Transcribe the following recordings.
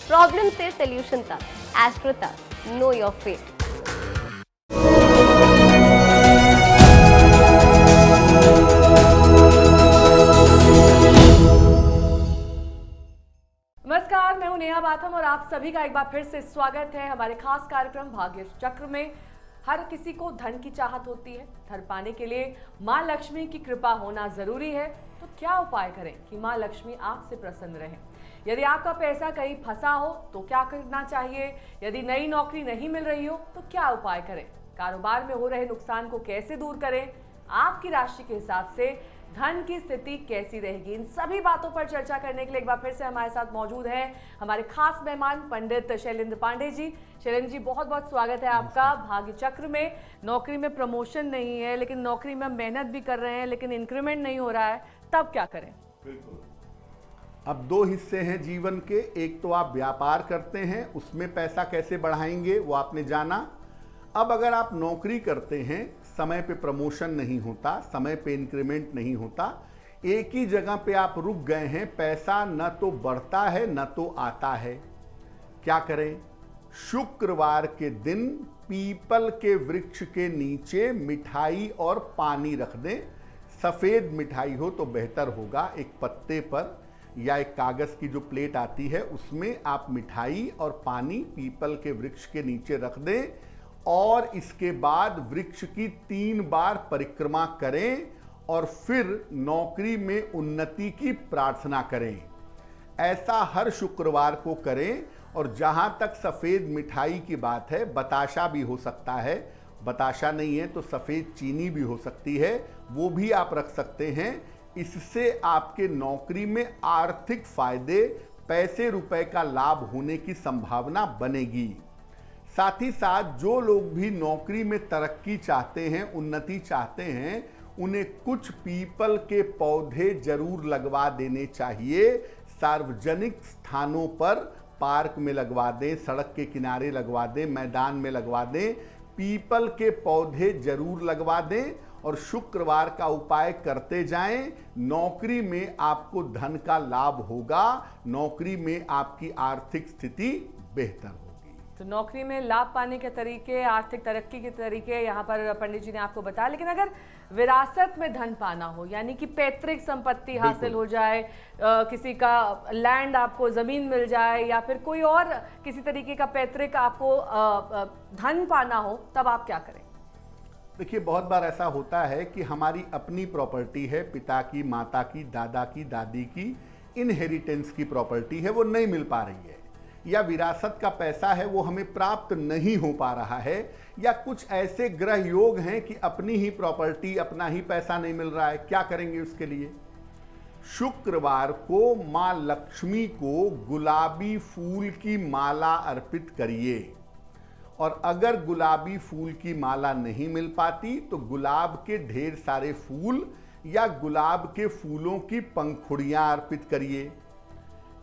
Problem से solution तक, astro तक, नो योर फेट। नमस्कार, मैं हूं नेहा बाथम और आप सभी का एक बार फिर से स्वागत है हमारे खास कार्यक्रम भाग्य चक्र में। हर किसी को धन की चाहत होती है। धन पाने के लिए मां लक्ष्मी की कृपा होना जरूरी है। तो क्या उपाय करें कि मां लक्ष्मी आपसे प्रसन्न रहें? यदि आपका पैसा कहीं फंसा हो तो क्या करना चाहिए? यदि नई नौकरी नहीं मिल रही हो तो क्या उपाय करें? कारोबार में हो रहे नुकसान को कैसे दूर करें? आपकी राशि के हिसाब से धन की स्थिति कैसी रहेगी? इन सभी बातों पर चर्चा करने के लिए एक बार फिर से हमारे साथ मौजूद हैं हमारे खास मेहमान पंडित शैलेंद्र पांडे जी। शैलेंद्र जी, बहुत बहुत स्वागत है आपका भाग्य चक्र में। नौकरी में प्रमोशन नहीं है, लेकिन नौकरी में मेहनत भी कर रहे हैं, लेकिन इंक्रीमेंट नहीं हो रहा है, तब क्या करें? बिल्कुल। अब दो हिस्से हैं जीवन के। एक तो आप व्यापार करते हैं, उसमें पैसा कैसे बढ़ाएंगे वो आपने जाना। अब अगर आप नौकरी करते हैं, समय पे प्रमोशन नहीं होता, समय पे इंक्रीमेंट नहीं होता, एक ही जगह पे आप रुक गए हैं, पैसा न तो बढ़ता है न तो आता है, क्या करें? शुक्रवार के दिन पीपल के वृक्ष के नीचे मिठाई और पानी रख दें। सफेद मिठाई हो तो बेहतर होगा। एक पत्ते पर या एक कागज की जो प्लेट आती है उसमें आप मिठाई और पानी पीपल के वृक्ष के नीचे रख दें और इसके बाद वृक्ष की 3 बार परिक्रमा करें और फिर नौकरी में उन्नति की प्रार्थना करें। ऐसा हर शुक्रवार को करें। और जहां तक सफेद मिठाई की बात है, बताशा भी हो सकता है, बताशा नहीं है तो सफेद चीनी भी हो सकती है, वो भी आप रख सकते हैं। इससे आपके नौकरी में आर्थिक फायदे, पैसे रुपए का लाभ होने की संभावना बनेगी। साथ ही साथ जो लोग भी नौकरी में तरक्की चाहते हैं, उन्नति चाहते हैं, उन्हें कुछ पीपल के पौधे जरूर लगवा देने चाहिए। सार्वजनिक स्थानों पर, पार्क में लगवा दें, सड़क के किनारे लगवा दें, मैदान में लगवा दें, पीपल के पौधे जरूर लगवा दें और शुक्रवार का उपाय करते जाएं। नौकरी में आपको धन का लाभ होगा, नौकरी में आपकी आर्थिक स्थिति बेहतर होगी। तो नौकरी में लाभ पाने के तरीके, आर्थिक तरक्की के तरीके यहाँ पर पंडित जी ने आपको बताया। लेकिन अगर विरासत में धन पाना हो, यानी कि पैतृक संपत्ति हासिल हो जाए, किसी का लैंड आपको जमीन मिल जाए या फिर कोई और किसी तरीके का पैतृक आपको धन पाना हो, तब आप क्या करें? देखिए, बहुत बार ऐसा होता है कि हमारी अपनी प्रॉपर्टी है, पिता की, माता की, दादा की, दादी की, इनहेरिटेंस की प्रॉपर्टी है, वो नहीं मिल पा रही है, या विरासत का पैसा है वो हमें प्राप्त नहीं हो पा रहा है, या कुछ ऐसे ग्रह योग हैं कि अपनी ही प्रॉपर्टी, अपना ही पैसा नहीं मिल रहा है। क्या करेंगे उसके लिए? शुक्रवार को मां लक्ष्मी को गुलाबी फूल की माला अर्पित करिए। और अगर गुलाबी फूल की माला नहीं मिल पाती तो गुलाब के ढेर सारे फूल या गुलाब के फूलों की पंखुड़ियां अर्पित करिए।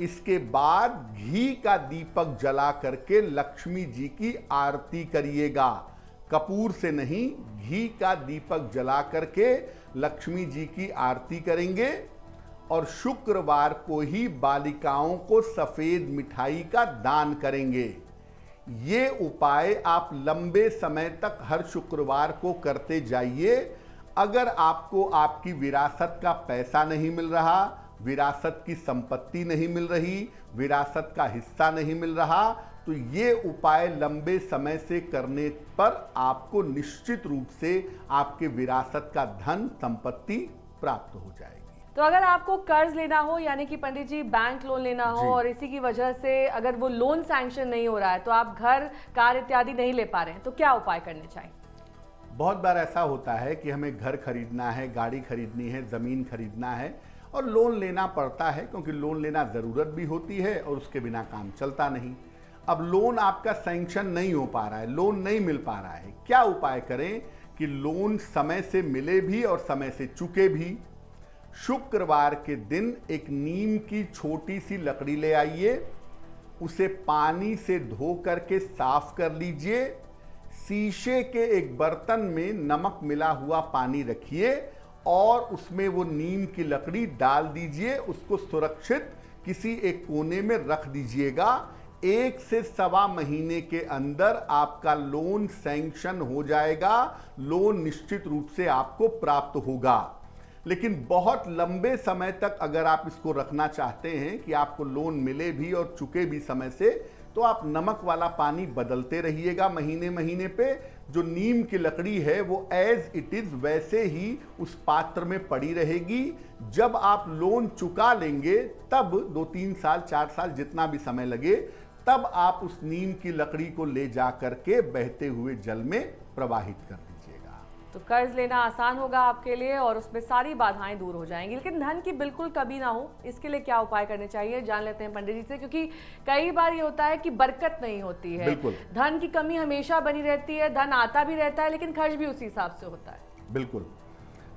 इसके बाद घी का दीपक जला करके लक्ष्मी जी की आरती करिएगा। कपूर से नहीं, घी का दीपक जला करके लक्ष्मी जी की आरती करेंगे। और शुक्रवार को ही बालिकाओं को सफेद मिठाई का दान करेंगे। ये उपाय आप लंबे समय तक हर शुक्रवार को करते जाइए। अगर आपको आपकी विरासत का पैसा नहीं मिल रहा, विरासत की संपत्ति नहीं मिल रही, विरासत का हिस्सा नहीं मिल रहा, तो ये उपाय लंबे समय से करने पर आपको निश्चित रूप से आपके विरासत का धन, संपत्ति प्राप्त हो जाएगी। तो अगर आपको कर्ज लेना हो, यानी कि पंडित जी बैंक लोन लेना हो और इसी की वजह से अगर वो लोन सैंक्शन नहीं हो रहा है, तो आप घर, कार इत्यादि नहीं ले पा रहे हैं, तो क्या उपाय करने चाहिए? बहुत बार ऐसा होता है कि हमें घर खरीदना है, गाड़ी खरीदनी है, ज़मीन खरीदना है और लोन लेना पड़ता है, क्योंकि लोन लेना ज़रूरत भी होती है और उसके बिना काम चलता नहीं। अब लोन आपका सैंक्शन नहीं हो पा रहा है, लोन नहीं मिल पा रहा है, क्या उपाय करें कि लोन समय से मिले भी और समय से चुके भी? शुक्रवार के दिन एक नीम की छोटी सी लकड़ी ले आइए, उसे पानी से धो करके साफ कर लीजिए। शीशे के एक बर्तन में नमक मिला हुआ पानी रखिए और उसमें वो नीम की लकड़ी डाल दीजिए। उसको सुरक्षित किसी एक कोने में रख दीजिएगा। 1 से सवा महीने के अंदर आपका लोन सैंक्शन हो जाएगा, लोन निश्चित रूप से आपको प्राप्त होगा। लेकिन बहुत लंबे समय तक अगर आप इसको रखना चाहते हैं कि आपको लोन मिले भी और चुके भी समय से, तो आप नमक वाला पानी बदलते रहिएगा महीने महीने पे। जो नीम की लकड़ी है वो एज इट इज वैसे ही उस पात्र में पड़ी रहेगी। जब आप लोन चुका लेंगे तब 2-3 साल 4 साल जितना भी समय लगे, तब आप उस नीम की लकड़ी को ले जा करके बहते हुए जल में प्रवाहित कर दीजिएगा। तो कर्ज लेना आसान होगा आपके लिए और उसमें सारी बाधाएं दूर हो जाएंगी। लेकिन धन की बिल्कुल कमी ना हो, इसके लिए क्या उपाय करने चाहिए, जान लेते हैं पंडित जी से। क्योंकि कई बार ये होता है कि बरकत नहीं होती है, धन की कमी हमेशा बनी रहती है, धन आता भी रहता है लेकिन खर्च भी उसी हिसाब से होता है। बिल्कुल,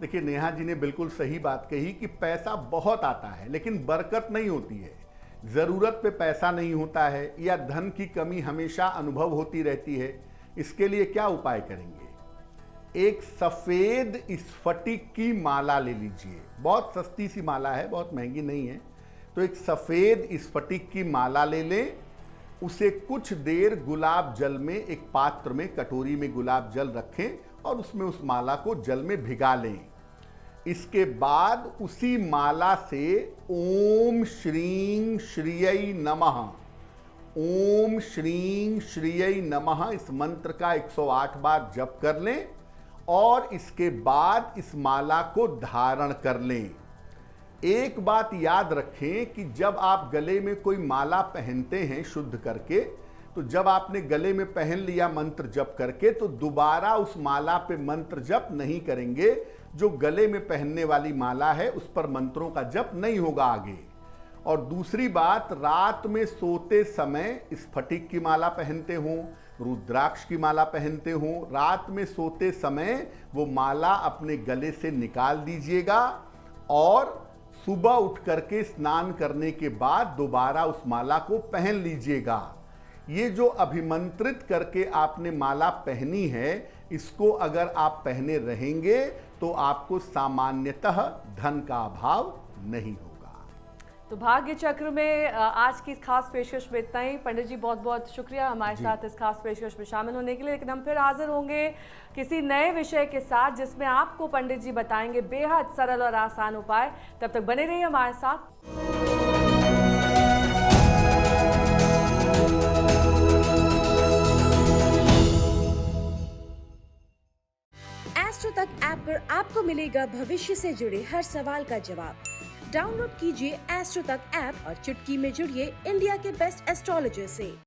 देखिए नेहा जी ने बिल्कुल सही बात कही कि पैसा बहुत आता है लेकिन बरकत नहीं होती है। जरूरत पे पैसा नहीं होता है या धन की कमी हमेशा अनुभव होती रहती है। इसके लिए क्या उपाय करेंगे? एक सफेद स्फटिक की माला ले लीजिए। बहुत सस्ती सी माला है, बहुत महंगी नहीं है। तो एक सफेद स्फटिक की माला ले लें, उसे कुछ देर गुलाब जल में, एक पात्र में, कटोरी में गुलाब जल रखें और उसमें उस माला को जल में भिगा लें। इसके बाद उसी माला से ओम श्रीं श्रियै नमः, ओम श्रीं श्रियै नमः इस मंत्र का 108 बार जप कर लें और इसके बाद इस माला को धारण कर लें। एक बात याद रखें कि जब आप गले में कोई माला पहनते हैं शुद्ध करके, तो जब आपने गले में पहन लिया मंत्र जप करके, तो दोबारा उस माला पे मंत्र जप नहीं करेंगे। जो गले में पहनने वाली माला है उस पर मंत्रों का जप नहीं होगा आगे। और दूसरी बात, रात में सोते समय स्फटिक की माला पहनते हो, रुद्राक्ष की माला पहनते हो, रात में सोते समय वो माला अपने गले से निकाल दीजिएगा और सुबह उठ करके स्नान करने के बाद दोबारा उस माला को पहन लीजिएगा। ये जो अभिमंत्रित करके आपने माला पहनी है, इसको अगर आप पहने रहेंगे तो आपको सामान्यतः धन का अभाव नहीं होगा। तो भाग्य चक्र में आज की खास पेशकश में इतना ही। पंडित जी बहुत बहुत शुक्रिया हमारे साथ इस खास पेशकश में शामिल होने के लिए। लेकिन हम फिर हाजिर होंगे किसी नए विषय के साथ जिसमें आपको पंडित जी बताएंगे बेहद सरल और आसान उपाय। तब तक बने रहिए हमारे साथ। एस्ट्रो तक ऐप पर आपको मिलेगा भविष्य से जुड़े हर सवाल का जवाब। डाउनलोड कीजिए एस्ट्रो तक ऐप और चुटकी में जुड़िए इंडिया के बेस्ट एस्ट्रोलॉजर से।